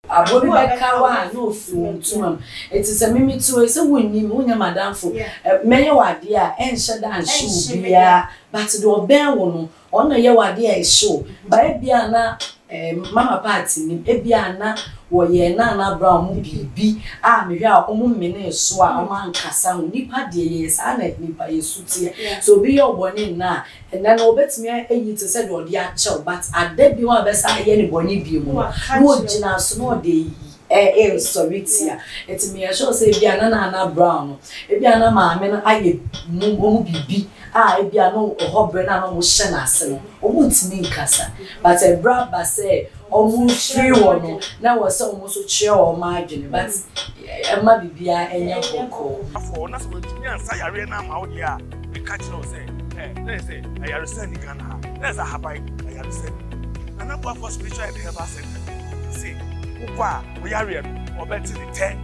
Abobi beka wa no fu tumam. It is a mimi to say wunnim wonya madam fo. Menye wade a enhye da nhye bia but the oben wo no ono ye wade a show. Ba bia na mama party ni bia na wo ye na brown mu bibi me hwe a omo mene so a o man kasa ho nipa de ye sa na nipa yesutie so be your boni na and then obetimi ayi to say do de a chew but ade bi wa be sa ye ni boni bi mu no gina so no de sorry tia it me sure say bia na brown bia na ma me na aye mu bibi bia no ohobre na no mo hye na ase no omo ntimi nkasa but a braba say omo free one na was almost so cheer or margin but ma bibia enya boko for na so tumi ansa yare na ma wo dia we catch no say let's say ayare send Ghana let's habai ayare send na na for spiritual and health center see ukwa we yare no obeti the 10.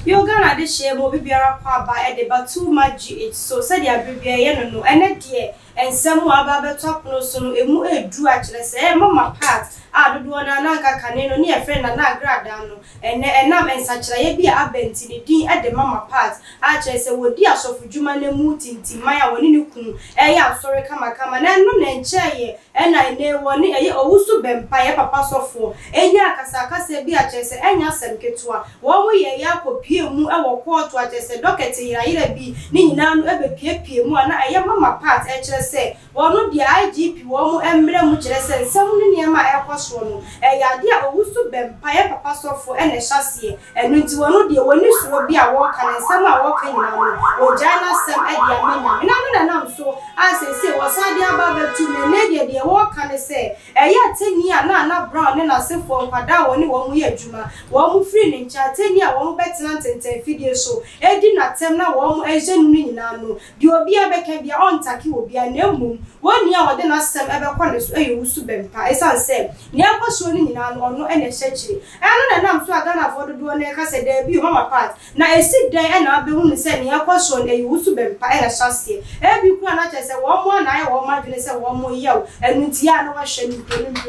You Ghana this year will be biara kwa ba e de ba too much GH so said ya bibia ye no ene de ensem wa ba beto no so no emu edu a kire se mama part dodo na nka kane no ne e friend na Agradaa no ene enam ensa kire ye bia abenti ne din e de mama part a kire se wodi asofu djuma na mu tinti maya woni ne kunu e ya asore kama na no na nche ye ena ene woni e Owusu Bempah ye papa sofo enya akasa bia kire se enya asem ketua wo mu ye ya kopie mu e wo court a kire se docket yira bi ni nyina no e be pie mu ana eye mama part e kire se wono dia IGP wo mu emre mu kire se nsem ni niema e kwaso no ya dia Owusu Bempah ye papa sofo e ne hyase enu nti wono dia woni suro bi a wo kan nsem a wo kan nyina no o jana sem e dia menya na nam so asese wo sa dia ba betu ne dia wo kan se ya teni a na brown ne na sefo nkwada woni wo mu ye adwuma wo mu free ne ncha teni a wo mu betina tenten fidie so edi na tem na wo mu eje nu nyina no di obi abeka bia on taki obi a na mum woni a wode na sem ebe kwa ne so Owusu Bempah esan se ne akwaso ni nyina no ono ene hyekire eno na nam so aga na fodo do ne ka se da bi mama part na esi dan e na abehu ne se ne akwaso ne Owusu Bempah ene hyase e bi kura na chese wo mo na ye wo ma dwene se wo mo yew enu ti ya na wa hye ni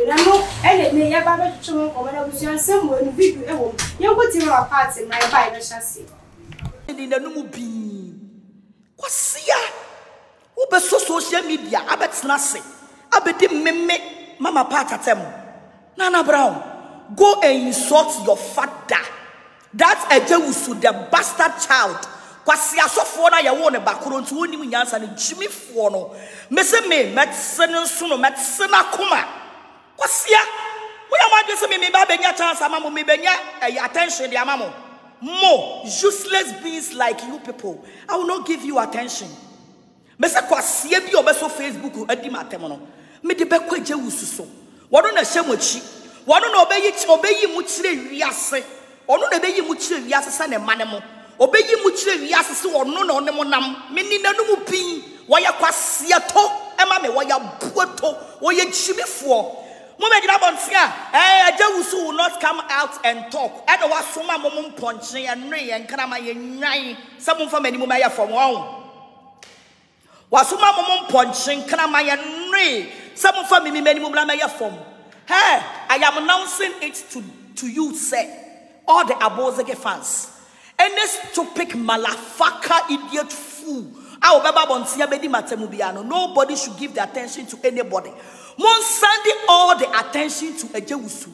na no ene ne ye ba be twetwe ko na busuan sem wo enu video e wo ye ko ti mama part na e ba e hyase ni na numu bi kwasia ube social media abetna se abedi meme mama part atem Nana Brown go and insult your father that's a Owusu the bastard child kwasia sofo na ye wo ne bakoro nti woni mu nyansa ne jimifo no mese me metsene nso no metsena koma kwasia wo ya ma dwese me ba benya chance amamo me benya attention de amamo more useless beings like you people I will not give you attention mese kwasia bi obeso Facebook adi matem no me de bekwa Owusu so wono na hyemochi wono na obeyi mu kire wiase ono na obeyi mu kire wiase sa ne mane mo obeyi mu kire wiase se wono na onemo nam meni nanu mu pin woya kwasia to ema me woya buoto woye chibifo mo me gina bontia Owusu will not come out and talk and wasoma mo mponche enre ye nkana ma ye nwan sabun fa mani mo ma ya fom won wasoma mo mponche nkana ma ye nre sabun fa mani mo ma ya fom. Hey, I am announcing it to you, say, all the Abozege fans. Any stupid malafaka idiot fool. Nobody should give the attention to anybody. Mon sending all the attention to Owusu.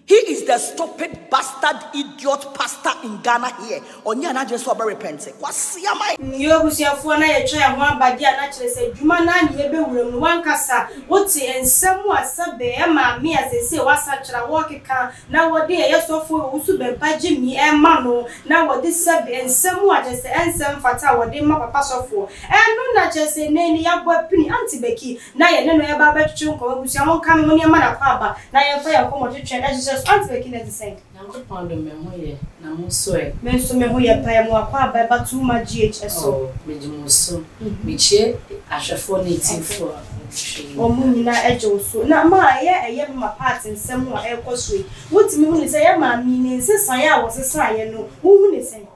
He is the stupid bastard idiot pastor in Ghana here. Onya na just over repenting. Kwasi amai. Yo busiafo na ye twa ho abade na kire se dwuma na ne ye bewuram no wankasa wote ensem asabe e ma me asese wasa kira wo keka na wode ye sofo Owusu Bempah gimi e ma no na wode sabe ensem ajese ensem fata wode ma papa sofo eno na jese ne ni ya bopini antibeki na ye ne no ye ba betwe nko busiamo kan mo ne ma na kwa aba na ye fa ye ko mo twetwe na Jesus antibeki na descend na ko pondo me ho ye na mo so e me so me ho ye pa ye mo akwa aba ba too much GHSO me di so michie ahwefo na etifo Omuna Owusu na ma ye mama part nsem a ekoso yi wotimi hu ne se ye ma mi ne nsesan ya wo sesan ye no hu ne sen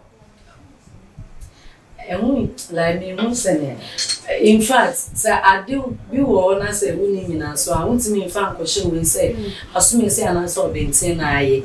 like me Musene. In fact, sir, I do be one as a winning, so I want to me fan question will say, assume say an answer being 10 I.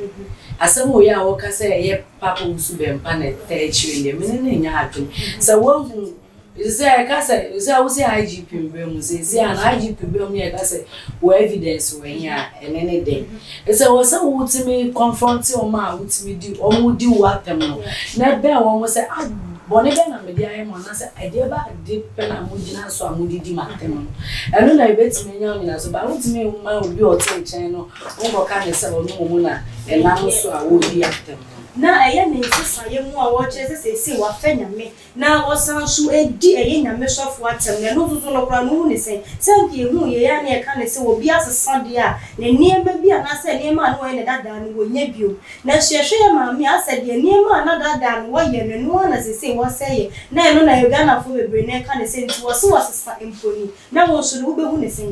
As some way I walk as a papa Owusu Bempah na teach you in the meaning happen. So one is there a cassa, is I was say IGP room, say an IGP room near cassa, where evidence when ya and any day. It's a was some would to me confront your ma would me do or would do what them know. Not bear one was say, I Bonnet and media on us, I did about deep pen and Mudina, so I would do Martin. I don't know, I bet me young as about me, would be or take channel, over kind of 7 Mona, and now so I would be at them. Na eye ne nsesa ye mu a wo che se wa fa nyame na wo san so edi eye nyame sofo atem na no zuzu no kra no hu ne se nke hu ye ya na e ka ne se obi asesa de a ne niema bi ana se niema no ye ne dada no wo nya bio na hwehwe ya maami asa de niema na dada no wo ye no na se wo se ye na e no na Uganda fo bebre na e ka ne se nti wo se wasesa emponi na wo so no wo be hu ne se.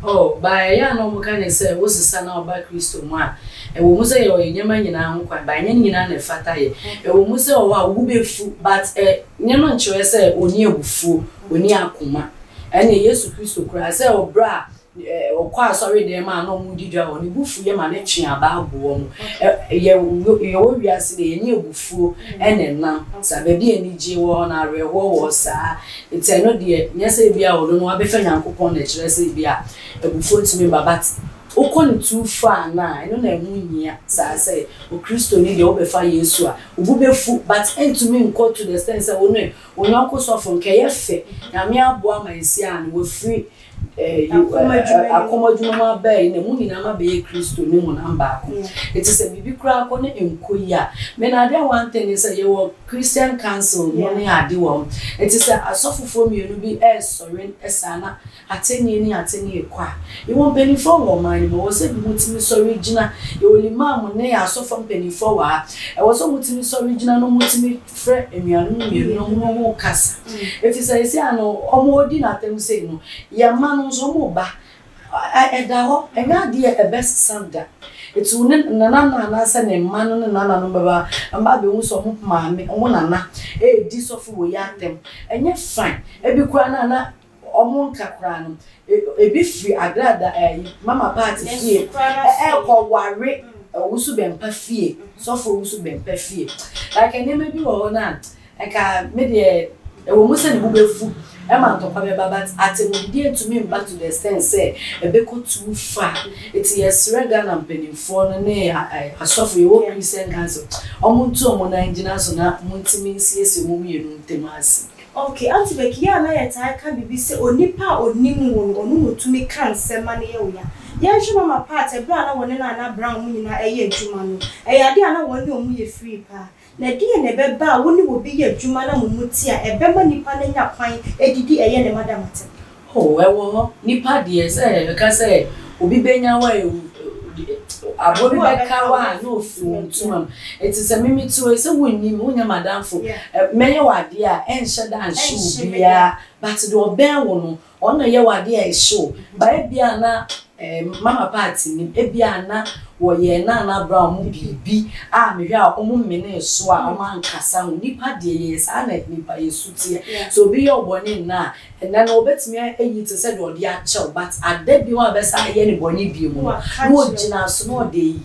Oh, by ya no mo kan say wo sesa na oba Kristo mu a e wo mu say yo nyema nyina ho kwa ba nyina na fata ye e wo mu say o wa wo be fu but nyema nchewe say oni ebufu oni akoma ene Yesu Kristo kura say obra okwa sorry dem ma no mu didwa oni bufu ye ma ne twe aba abo mu ye wo wiase de ni ebufu ene na sa ba bi eni je wo na rewo wo sa ite no de nyese bia wo no abefa nyankopon na kire se bia ebufu ntimi babat okon too far na eno na emunyia sa say o Kristo ni de obefa Yesu a obubefu but entumi nko to the sense one onyanko sofo nke ye fe na me abo amansi an wo free akomajuma be ne mu nyina ma be Kristo ni mu namba ko it is a bibi kura ko ne enkoyi a me na dia one thing is say your Christian council no ne ade wo it is a asofofo mienu bi sorry esana ateni ni ateni kwa e won benefo wo man mo se bi mutimi sorry gina e olimam ne asofo benefo wa e wo so mutimi sorry gina no mutimi frɛ enuanu mienu no mo kasa it is a say ano omodi na tem say no ya man so mo ba eda ho enya de e best sanda etu ne nana na se ne man no nana no baba amba be hu so mo maame mo nana di sofo wo ya tem enye fine e bi kura na omo nkakra no ebi free Agradaa mama party fie ko ware Owusu Bempah fie sofo Owusu Bempah fie like eneme bi wo na eka me de wo musa ne bubefu Emma to come back at a to me back to the stand say a beko too far. It's yes, Regan and penny for a suffer your Christian council. Omuntu on engineers on that multimeans, yes, you move temas. Okay, Auntie Becky, I can be say or nipa or nimu or no to me cancer money. Yan mama part a brown one and brown woman a year jumano. A idea one no me free pa. Na dia ne beba woni wo bi ya adwuma na mumutia e bema nipa na nya kwan edidi eye ne madam ate ho ewo ho nipa de say ka say obi benya wa abobi beka wa no fu ntuma eti se mimi tu se wonni wonya madam fo menye wade a enhye da nhye bia but the oben wo no ono ye wade a show ba bia na mama party ni ebia na wo ye na brown mu bibi me hwa omo mene so a o man kasa hu nipa de ye sa na nipa yesu tie so bi yo boni na na obetimi ayi to say do de a chew but ade bi wa be sa ye ni boni bi mu no gina so no de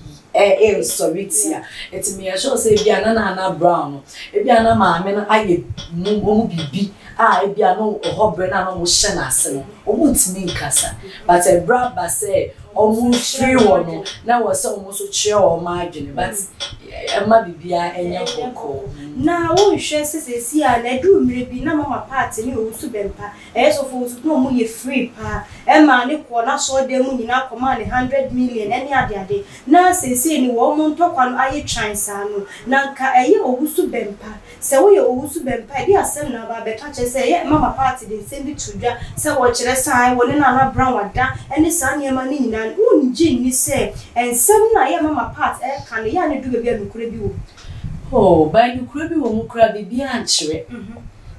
sorry tia it me sure say bia na brown ebia na ma me na aye mu bibi ebia no ohobre na no mo hye na ase no o mutimi nkasa but a braba say omu free one na was almost so cheer or margin but ma bibia enya boko na wo hwe sese a na du mire bi na mama party ni Owusu Bempah so for Owusu no mu ye free pa ma ne ko na so de mu nyina koma ne 100 million ene ade na sese ni wo mu ntokwa no aye transa no na nka Owusu Bempah se wo ye Owusu Bempah di asem na ba beka che se mama party de sendi tudwa se wo kire san wo ne na brown wada ene san yema ni nyina unji ni se ensem na ye mama part kan ya ne du bia nukure bi wo oh by nukure bi wo mu kura bi anchire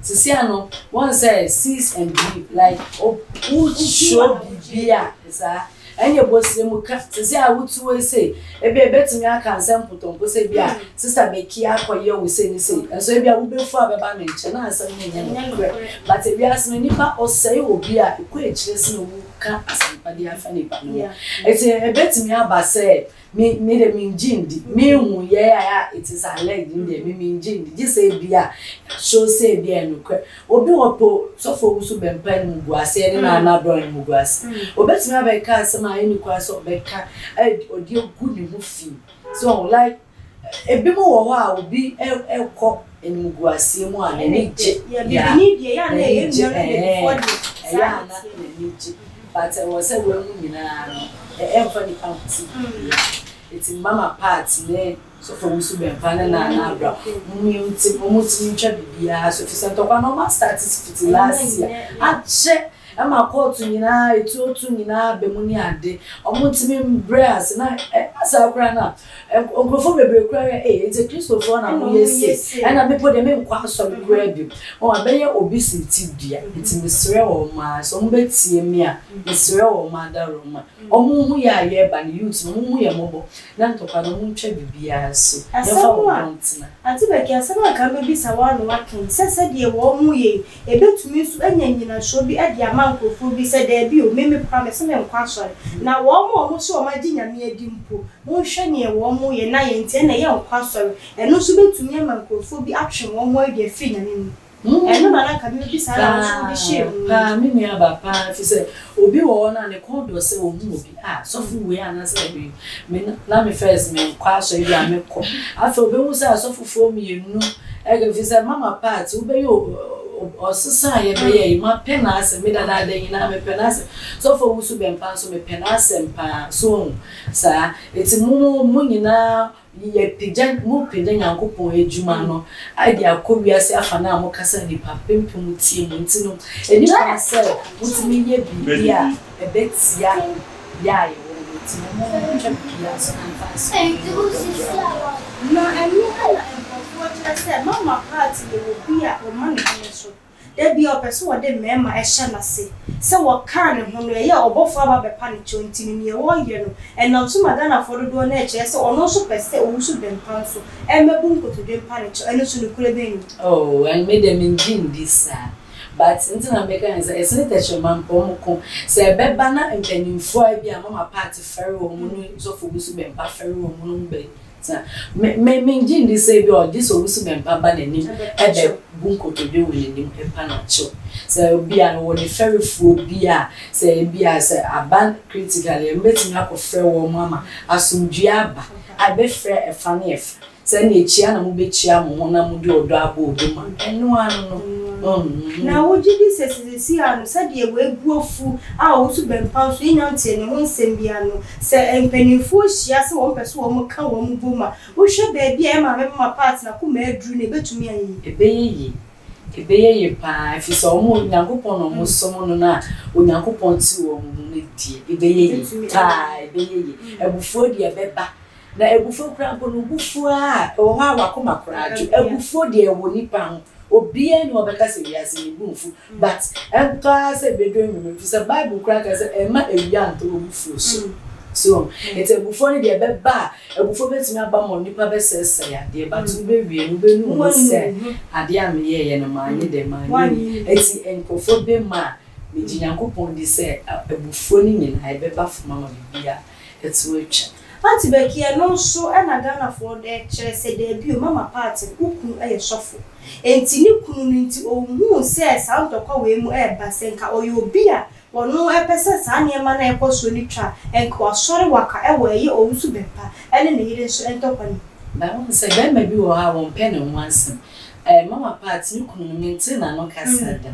sisi ano one say cease and believe like who show bia sa enye bosire mu ka tse a wutu we say ebe betumi aka nsem potompo say bia sister Becky akoye we say ni say enso e bia wo befu abeba me nche na asem ne nya but e bia asem nipa osai obi a ekọ echire se no ka asempa dia fa nipa no eti e betumi aba say me de minjindi me hu ye ya it is a leg in there me minjindi just say bia show say bia no kwa obi opo so for Owusu Bempah mu guase ni na anado mu guase obetimi abeka asema eni kwa so beka odi ogu ni mu fi so like ebi mo wo ho a obi ekọ eni mu guase mu a ni je ya ni die ya na e mi no de ya na ni je but I was say we mu nyina no emfa ni pamti it's mama part ne so for Owusu Bempah na abra muti ntwa bibia so fi sento kwa normal statistics last year ache ama court nyina etu nyina bemuni ade omutimi brass na asa kra na okrofo bebre kra ete Christopher na mo yesi na mepo de me nkwa so kra bi o abeye obesity dia ntimi sre o ma so mbetie mi a sre o ma da roma omuhu ya ye ba ni youth omuhu ya mobo na ntokwa no ntwa bibia so yefa o ntina ati Becky asema ka bebi sawa no wakin sese de wo mu ye ebetumi so anyanyina so bi ade amankofo bi se de bi o meme promise me nkwa so na wo mu so o ma ginyame adi mpo mo hwe ne wo mu ye na ye ntie na ye nkwa so eno so betumi amankofo bi atwe wo mu ade afi nyame mu eno na ka bebi sawa so bi she pa mi ni aba pa fi se obi wo na ne kodo se o mu obi so fu we ana se bi me na me first me nkwa so bi a me ko afa obi wu se so fufu mi enu ege fi se mama part u be yo osisa ye be ye ma penase me dada de ina me penase so for Owusu Bempah so me penase mpa so sa eti mu nyina ye pijan mu pijan yankopon ejuma no ade akowia se afa na mo kasa ni papempem tie mu ntino eni pa se mutimi ye bibia ebetia ya ye wo ntino mo twapia so na fa na eni ala empo se mama party de obia o mani so there be a person what the mema e hye na se wo kan ho no ye obofo aba be pa ne chonti ni ye wo ye no and now so magana for do na e che se ono so pese Owusu Bempah so e mebu nkoto de pa ne che eno so no kure be ni and made them in this but intina meka nsa esene techo mampo mko se beba na mpanimfo abi a mama party ferry wo mu no so for Owusu Bempah ferry wo mu no be me ngindi say bi o this Owusu Bempah ba na nim ebe bunko to de we nim e pa na cho se bi a no the ferry fu bi a se bi a se aban critically mbetimi akofre wo mama asumdua aba abefre e fa na efa se na echia na mu bechia mo na mu de odo abo odoma enu anu no na wojidi sesisi anu se de we guofu a Owusu Bempah so inyantie ne ho nsem bia no se empanifo hia se wo mpese wo mu ka wo mu boma wo hwe ba bia e ma me ma part na kuma aduru ne betumi ayi ebeye pa fi so mo nyankopon no mo so no na onyankopon ti wo mu ne die ebeye ebufuo de beba na ebufuo kra mpo no bufuo a wo ha wakoma kra aju ebufuo de ewo nipa ho obia ni obeka se wiase ni bufu but enta se bedwe mi fi se bible kra ka se ema ewia nto obufuo so it's ebufuo ni de beba ebufuo betimi aba mo nipa be sese ya de but be wie no be nu se ade am ye no ma nye de ma ni eti enkofo be ma me jinyankopon di se ebufuo ni nyina e beba fuma ma bibia etu echa Auntie Becky no so na Ghana for the chere se de bi o mama party ukunu e sofo enti ni kunu nti o hu se sa ntokwa we mu e ba se nka oyo obi a wono e pese sa niema na e koso ni twa enka asore waka e wo ye Owusu Bempah ene ne yire so entokwa ni ba won se be ma bi wo ha won pen no ansem mama party ni kunu nti na no kasada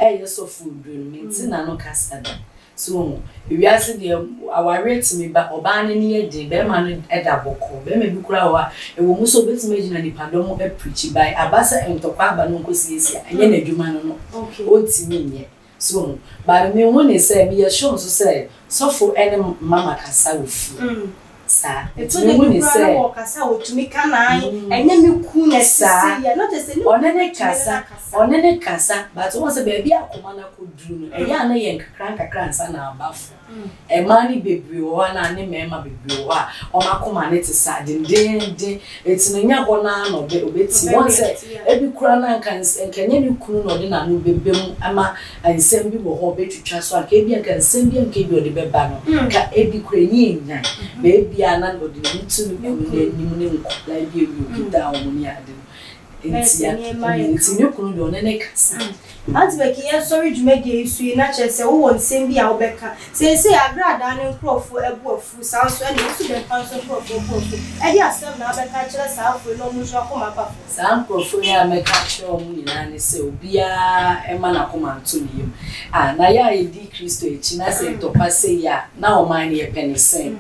ye sofo du nti na no kasada so we are see the our rate me ba oba ne ne de be ma no eda boko be ma bi kura wa e wo mu so betime gina ni padom e preach by abasa entokwa aba no nkosi esi anye na adwuma no o timi nye so ba me won ne say me ye show so say sofo ene mama kasa ofi sa eto de ni kura wo kasa otumi kana enye mi ku na sisi ya not say onene kasa but won say baby akoma na koduru no eya na ye nkakra nsa na abafo e mani bebre wo na ne mema bebre wo a o makoma ne tisa dindinde etino nya go na no be obeti won say ebi kura na nkanye ni kunu no de na no bebem ama nsem bi wo ho betwitwa so aka ebi aka nsem bi anka bi o de beba no ka ebi kura nyi nya baby ana no de ntu no ni mu ne nkla bi ebi da o mu ni ade It's new kunu do ne kasa. Antibeki ya sorry jumedi esu na chese wo won sem bia wo beka. Say Agradaa ne nkrofo ebuafu sanso e ne su Bempah so nkrofo ebuafu. E di asem na beka kire saafo no mu so akoma pafo. Sam nkrofo ya meka kire o mu nyina ne se obia e ma na akoma nto ne yim. Na ya edi Kristo echi na se topa se ya na o man ye penisen.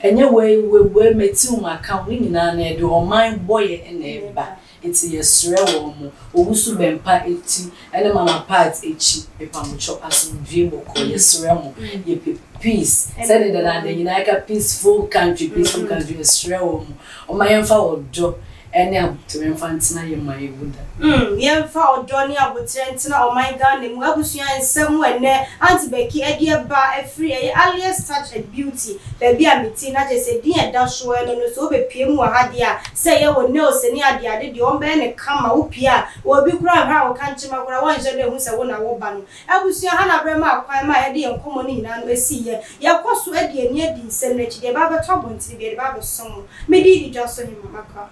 Enye we meti umaka wo nyina na de o man boye e na eba. It's yesre wo mu Owusu Bempah eti ene mama part echi epamucho asumdwe boko yesre mu ye peace said that the United peaceful country yesre wo mu o mayemfa odo ene abutere mfantina ye mayeguda yemfa odo ni abutere ntina o my God ne mu abusua nsem ene Antibeki edi eba afri ye alias touch and beauty baby amiti na je se din eda so eno no so be pie mu ha dia say ye wo ne o se ni ade de o be ne kama wo pia wo bi kura ha wo kanchima kura wo nje de hu se wo na wo ba no abusua ha na brema akwan ma ye de enkomo ni nyina no esi ye koso edi eni edi nsem na chi de ba ba tobonti be de ba bo som me di dwa so ni mama ka